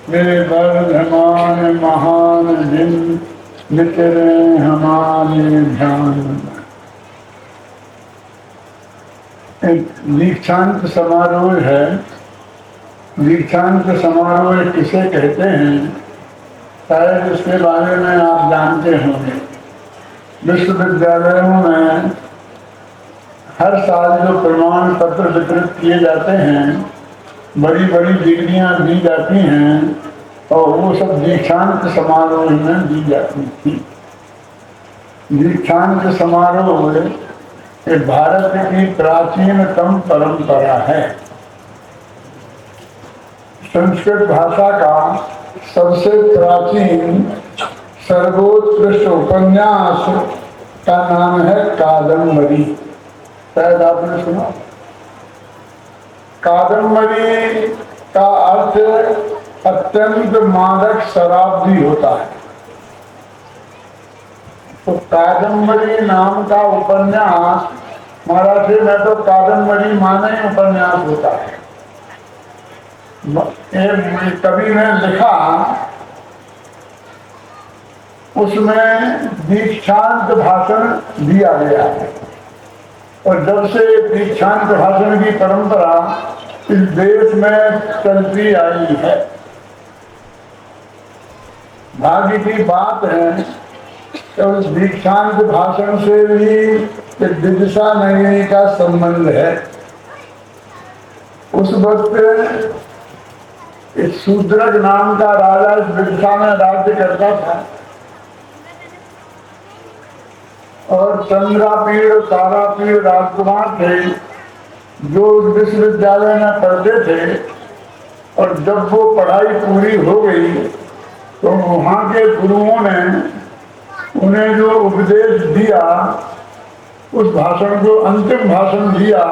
मेरे वर्धमान महान दिन विचरे हमारे ध्यान। एक दीक्षांत समारोह है। दीक्षांत समारोह किसे कहते हैं, शायद इसके बारे में आप जानते होंगे। विश्वविद्यालयों में हर साल जो प्रमाण पत्र वितरित किए जाते हैं, बड़ी बड़ी डिग्रियां दी जाती हैं, और वो सब दीक्षांत समारोह में दी जाती थी। दीक्षांत समारोह ये भारत की प्राचीनतम परंपरा है। संस्कृत भाषा का सबसे प्राचीन सर्वोत्कृष्ट उपन्यास का नाम है कादम्बरी। शायद आपने सुना। कादम्बरी का अर्थ अत्यंत मादक शराब भी होता है। तो कादम्बरी नाम का उपन्यास मराठी में तो कादम्बरी माने उपन्यास होता है। एक कवि ने लिखा, उसमें दीक्षांत भाषण दिया गया है। और जब से दीक्षांत भाषण की परंपरा इस देश में चलती आई है, भाग्य की बात है कि उस दीक्षांत भाषण से भी विदिशा नगरी का संबंध है। उस वक्त एक शूद्रक नाम का राजा इस विदिशा में राज्य करता था, और चंद्रापीड़ तारापीड़ राजकुमार थे जो विश्वविद्यालय में पढ़ते थे। और जब वो पढ़ाई पूरी हो गई तो वहाँ के गुरुओं ने उन्हें जो उपदेश दिया, उस भाषण को, अंतिम भाषण दिया,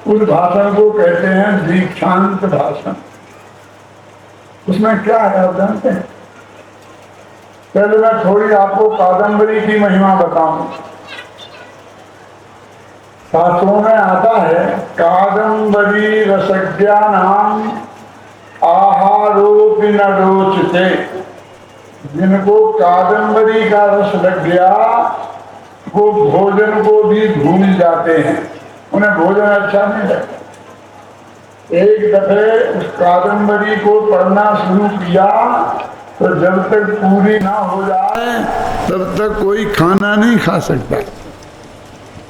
उस भाषण को कहते हैं दीक्षांत भाषण। उसमें क्या है आप जानते हैं? पहले मैं थोड़ी आपको कादम्बरी की महिमा बताऊं। शास्त्रों में आता है, कादम्बरी रसज्ञा नाम आहारोपि न रोचते। जिनको कादम्बरी का रस लग गया वो भोजन को भी भूल जाते हैं, उन्हें भोजन अच्छा नहीं लगता। एक दफे उस कादम्बरी को पढ़ना शुरू किया तो जब तक पूरी ना हो जाए तब तक कोई खाना नहीं खा सकता।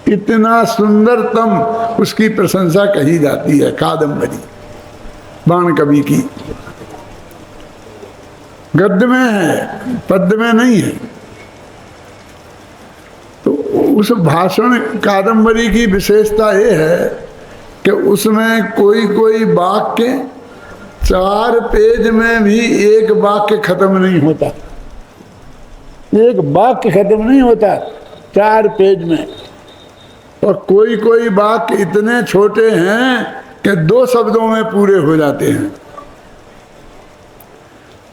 इतना सुंदरतम उसकी प्रशंसा कही जाती है कादम्बरी, बाण कवि की। गद्य में है, पद्य में नहीं है। तो उस भाषण कादम्बरी की विशेषता ये है कि उसमें कोई कोई वाक्य 4 पेज में भी एक वाक्य खत्म नहीं होता। एक वाक्य खत्म नहीं होता 4 पेज में। और कोई कोई वाक्य इतने छोटे हैं कि 2 शब्दों में पूरे हो जाते हैं।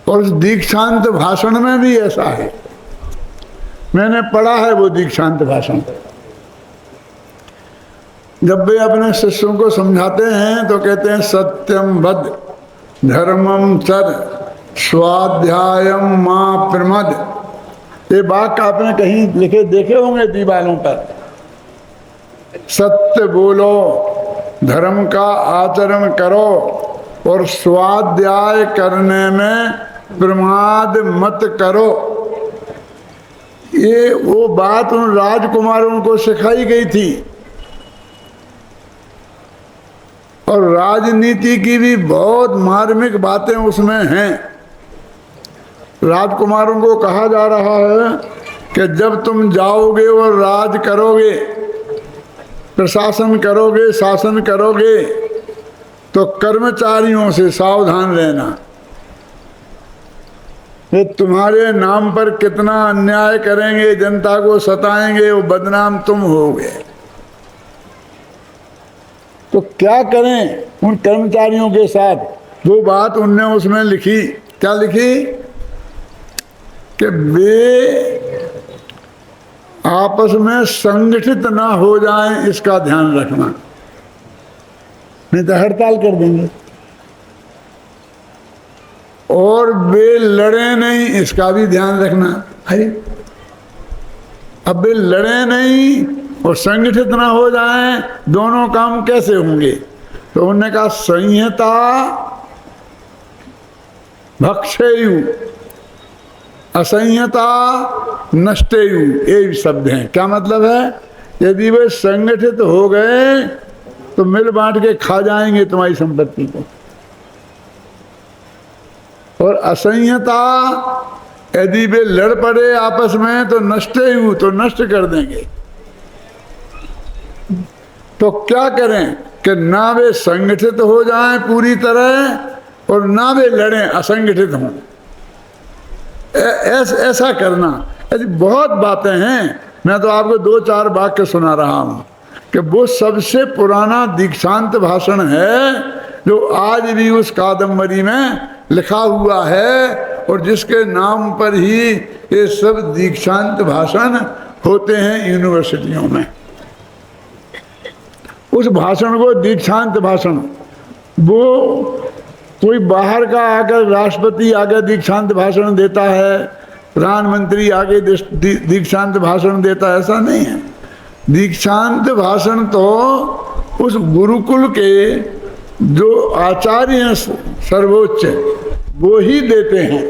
और उस दीक्षांत भाषण में भी ऐसा है। मैंने पढ़ा है वो दीक्षांत भाषण। जब वे अपने शिष्यों को समझाते हैं तो कहते हैं, सत्यम वद धर्मम चर स्वाध्यायम मां प्रमद। ये वाक्य आपने कहीं लिखे देखे होंगे दीवारों पर। सत्य बोलो, धर्म का आचरण करो, और स्वाध्याय करने में प्रमाद मत करो। ये वो बात उन राजकुमारों को सिखाई गई थी। और राजनीति की भी बहुत मार्मिक बातें उसमें हैं। राजकुमारों को कहा जा रहा है कि जब तुम जाओगे और राज करोगे, प्रशासन करोगे, शासन करोगे, तो कर्मचारियों से सावधान रहना। ये तुम्हारे नाम पर कितना अन्याय करेंगे, जनता को सताएंगे, वो बदनाम तुम होगे। तो क्या करें उन कर्मचारियों के साथ? वो बात उनने उसमें लिखी। क्या लिखी? कि वे आपस में संगठित ना हो जाएं, इसका ध्यान रखना, नहीं तो हड़ताल कर देंगे। और वे लड़े नहीं, इसका भी ध्यान रखना। अरे अब वे लड़े नहीं और संगठित ना हो जाएं, दोनों काम कैसे होंगे? तो उन्होंने कहा संहिता भक्षेयु असंहिता नष्टेयु, ये शब्द हैं। क्या मतलब है? यदि वे संगठित हो गए तो मिल बांट के खा जाएंगे तुम्हारी संपत्ति को, और असंहिता यदि वे लड़ पड़े आपस में तो नष्टेयु, तो नष्ट कर देंगे। तो क्या करें कि ना वे संगठित हो जाएं पूरी तरह और ना वे लड़ें, असंगठित हों। ऐसा करना। ऐसी बहुत बातें हैं, मैं तो आपको 2-4 वाक्य सुना रहा हूं कि वो सबसे पुराना दीक्षांत भाषण है जो आज भी उस कादम्बरी में लिखा हुआ है, और जिसके नाम पर ही ये सब दीक्षांत भाषण होते हैं यूनिवर्सिटियों में। उस भाषण को दीक्षांत भाषण, वो कोई बाहर का आकर राष्ट्रपति आकर दीक्षांत भाषण देता है, प्रधानमंत्री आगे दीक्षांत भाषण देता है, ऐसा नहीं है। दीक्षांत भाषण तो उस गुरुकुल के जो आचार्य हैं सर्वोच्च, वो ही देते हैं।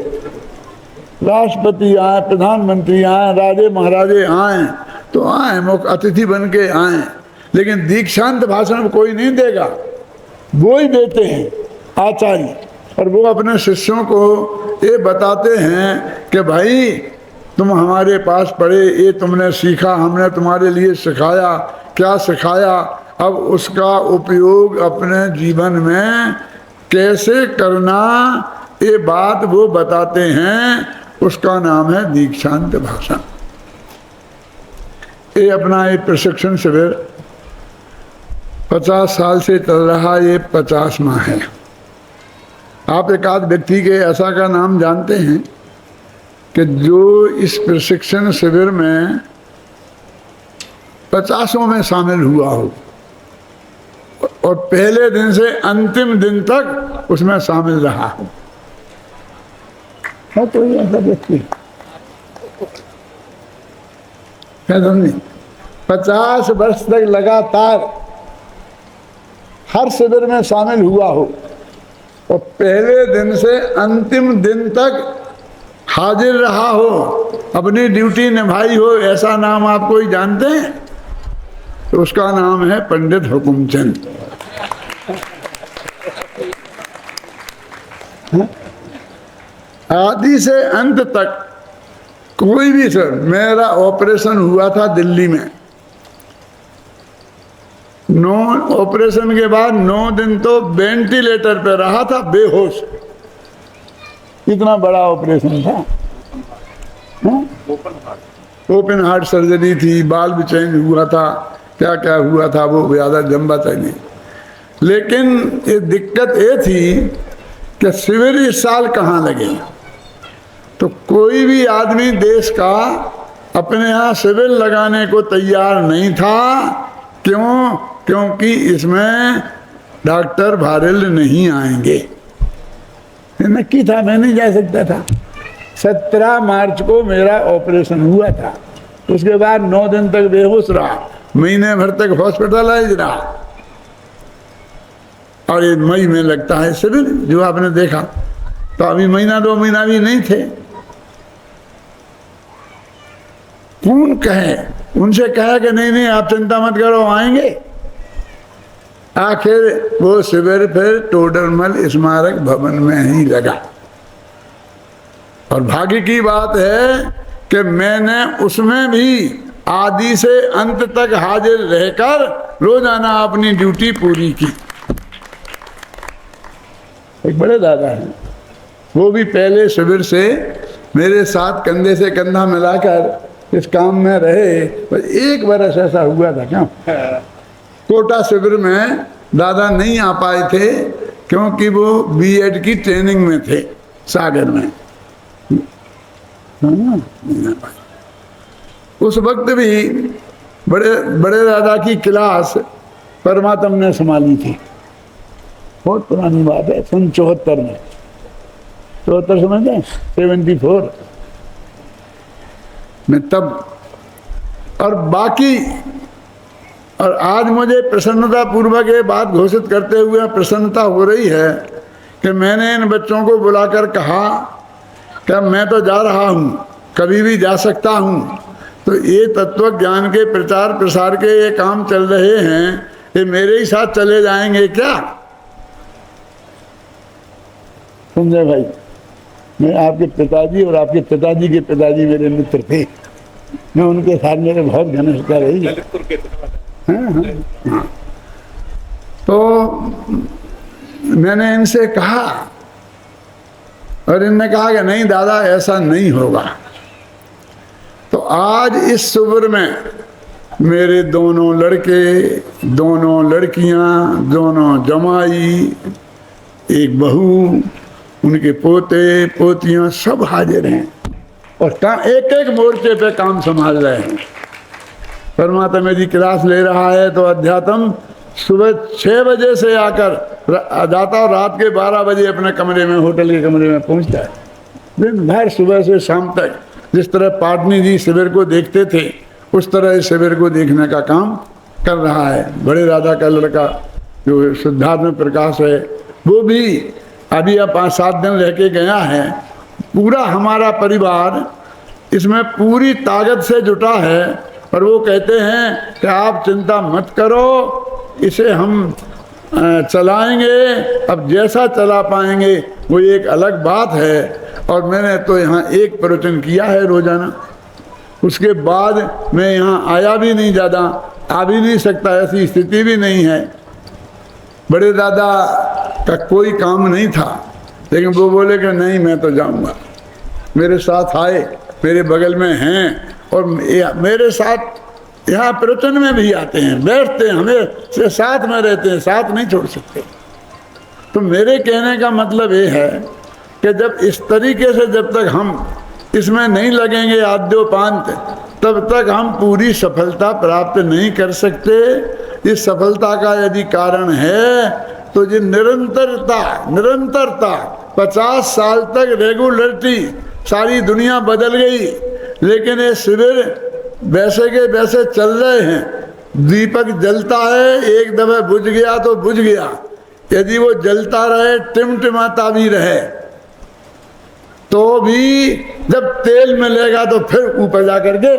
राष्ट्रपति आए, प्रधानमंत्री आए, राजे महाराजे आए तो आए, मुख्य अतिथि बन के आए, लेकिन दीक्षांत भाषण कोई नहीं देगा, वो ही देते हैं आचार्य। और वो अपने शिष्यों को ये बताते हैं कि भाई तुम हमारे पास पढ़े, ये तुमने सीखा, हमने तुम्हारे लिए सिखाया, क्या सिखाया, अब उसका उपयोग अपने जीवन में कैसे करना, ये बात वो बताते हैं। उसका नाम है दीक्षांत भाषण। ये अपना एक प्रशिक्षण शिविर 50 साल से चल रहा, ये 50वां है। आप एक आध व्यक्ति के ऐसा का नाम जानते हैं कि जो इस प्रशिक्षण शिविर में 50 में शामिल हुआ हो और पहले दिन से अंतिम दिन तक उसमें शामिल रहा हो? है कोई ऐसा व्यक्ति? क्या समझे? 50 वर्ष तक लगातार हर शिविर में शामिल हुआ हो और पहले दिन से अंतिम दिन तक हाजिर रहा हो, अपनी ड्यूटी निभाई हो, ऐसा नाम आप कोई जानते हैं? तो उसका नाम है पंडित हुकुमचंद। आदि से अंत तक कोई भी सर, मेरा ऑपरेशन हुआ था दिल्ली में, 9 ऑपरेशन के बाद 9 दिन तो वेंटिलेटर पे रहा था बेहोश, इतना बड़ा ऑपरेशन था। ओपन हार्ट सर्जरी थी, बाल भी चेंज हुआ था, क्या क्या हुआ था वो ज़्यादा लंबा नहीं। लेकिन ये दिक्कत ये थी कि शिविर इस साल कहाँ लगे, तो कोई भी आदमी देश का अपने यहाँ शिविर लगाने को तैयार नहीं था। क्यों? क्योंकि इसमें डॉक्टर भारेल नहीं आएंगे। नक्की था, मैं नहीं जा सकता था। 17 मार्च को मेरा ऑपरेशन हुआ था, उसके बाद 9 दिन तक बेहोश रहा, महीने भर तक हॉस्पिटलाइज रहा, और ये मई में लगता है शिविर जो आपने देखा। तो अभी महीना 2 महीना भी नहीं थे। कौन कहे? उनसे कहा कि नहीं आप चिंता मत करो, आएंगे। आखिर वो शिविर फिर टोडरमल स्मारक भवन में ही लगा। और भाग्य की बात है कि मैंने उसमें भी आदि से अंत तक हाजिर रहकर रोजाना अपनी ड्यूटी पूरी की। एक बड़े दादा हैं, वो भी पहले शिविर से मेरे साथ कंधे से कंधा मिलाकर इस काम में रहे। पर 1 बरस ऐसा हुआ था, क्यों कोटा शिविर में दादा नहीं आ पाए थे, क्योंकि वो बीएड की ट्रेनिंग में थे सागर में, नहीं आ पाए। उस वक्त भी बड़े दादा की क्लास परमात्मा ने संभाली थी। बहुत पुरानी बात है, सन 74 में। 74 समझते हैं, 74 में तब। और बाकी, और आज मुझे प्रसन्नता पूर्वक ये बात घोषित करते हुए प्रसन्नता हो रही है कि मैंने इन बच्चों को बुलाकर कहा कि मैं तो जा रहा हूँ, कभी भी जा सकता हूँ, तो ये तत्व ज्ञान के प्रचार प्रसार के ये काम चल रहे हैं, ये मेरे ही साथ चले जाएंगे क्या? समझे भाई? मैं आपके पिताजी और आपके पिताजी के पिताजी मेरे मित्र थे, मैं उनके साथ मेरे बहुत घनिष्ठता रही है। हाँ। तो मैंने इनसे कहा और इनने कहा कि नहीं दादा ऐसा नहीं होगा। तो आज इस शिविर में मेरे दोनों लड़के, दोनों लड़कियां, दोनों जमाई, एक बहू, उनके पोते पोतियां सब हाजिर हैं और एक एक मोर्चे पे काम संभाल रहे हैं। परमात्मा जी क्लास ले रहा है तो अध्यात्म सुबह 6 बजे से आकर जाता और रात के 12 बजे अपने कमरे में, होटल के कमरे में पहुंचता है। दिन भर सुबह से शाम तक जिस तरह पाटनी जी शिविर को देखते थे उस तरह इस शिविर को देखने का काम कर रहा है। बड़े राजा का लड़का जो सिद्धार्थ में प्रकाश है, वो भी अभी 5-7 दिन रह के गया है। पूरा हमारा परिवार इसमें पूरी ताकत से जुटा है और वो कहते हैं कि आप चिंता मत करो, इसे हम चलाएंगे। अब जैसा चला पाएंगे वो एक अलग बात है। और मैंने तो यहाँ एक प्रवचन किया है रोजाना, उसके बाद मैं यहाँ आया भी नहीं, ज़्यादा आ भी नहीं सकता, ऐसी स्थिति भी नहीं है। बड़े दादा का कोई काम नहीं था, लेकिन वो बोले कि नहीं मैं तो जाऊँगा। मेरे साथ आए, मेरे बगल में हैं और मेरे साथ यहाँ प्रवचन में भी आते हैं, बैठते हैं, हमें साथ में रहते हैं, साथ नहीं छोड़ सकते। तो मेरे कहने का मतलब ये है कि जब इस तरीके से जब तक हम इसमें नहीं लगेंगे आद्योपांत, तब तक हम पूरी सफलता प्राप्त नहीं कर सकते। इस सफलता का यदि कारण है तो ये निरंतरता 50 साल तक रेगुलरिटी, सारी दुनिया बदल गई, लेकिन ये शिविर वैसे के वैसे चल रहे हैं। दीपक जलता है, एक दफे बुझ गया तो बुझ गया, यदि वो जलता रहे, टिमटिमाता भी रहे, तो भी जब तेल मिलेगा तो फिर ऊपर जा करके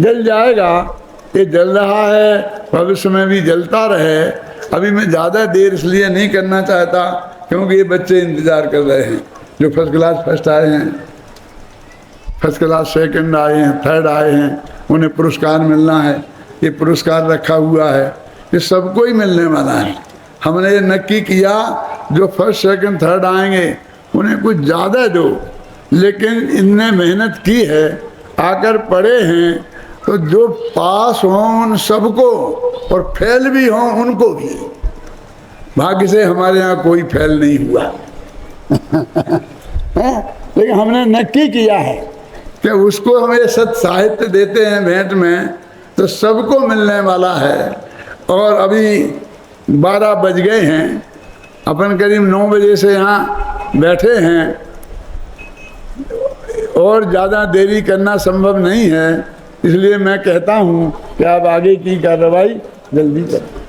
जल जाएगा। ये जल रहा है, भविष्य में भी जलता रहे। अभी मैं ज़्यादा देर इसलिए नहीं करना चाहता क्योंकि ये बच्चे इंतज़ार कर रहे हैं, जो फर्स्ट क्लास फर्स्ट आए हैं, फर्स्ट क्लास सेकंड आए हैं, थर्ड आए हैं, उन्हें पुरस्कार मिलना है। ये पुरस्कार रखा हुआ है, ये सबको ही मिलने वाला है। हमने ये नक्की किया जो फर्स्ट सेकंड थर्ड आएंगे उन्हें कुछ ज़्यादा दो, लेकिन इनने मेहनत की है, आकर पढ़े हैं, तो जो पास हों उन सबको और फेल भी हों उनको भी। भाग्य से हमारे यहाँ कोई फेल नहीं हुआ लेकिन हमने नक्की किया है कि उसको हम ये सत साहित्य देते हैं भेंट में, तो सबको मिलने वाला है। और अभी 12 बज गए हैं, अपन करीब 9 बजे से यहाँ बैठे हैं और ज़्यादा देरी करना संभव नहीं है, इसलिए मैं कहता हूँ कि आप आगे की कार्रवाई जल्दी करें।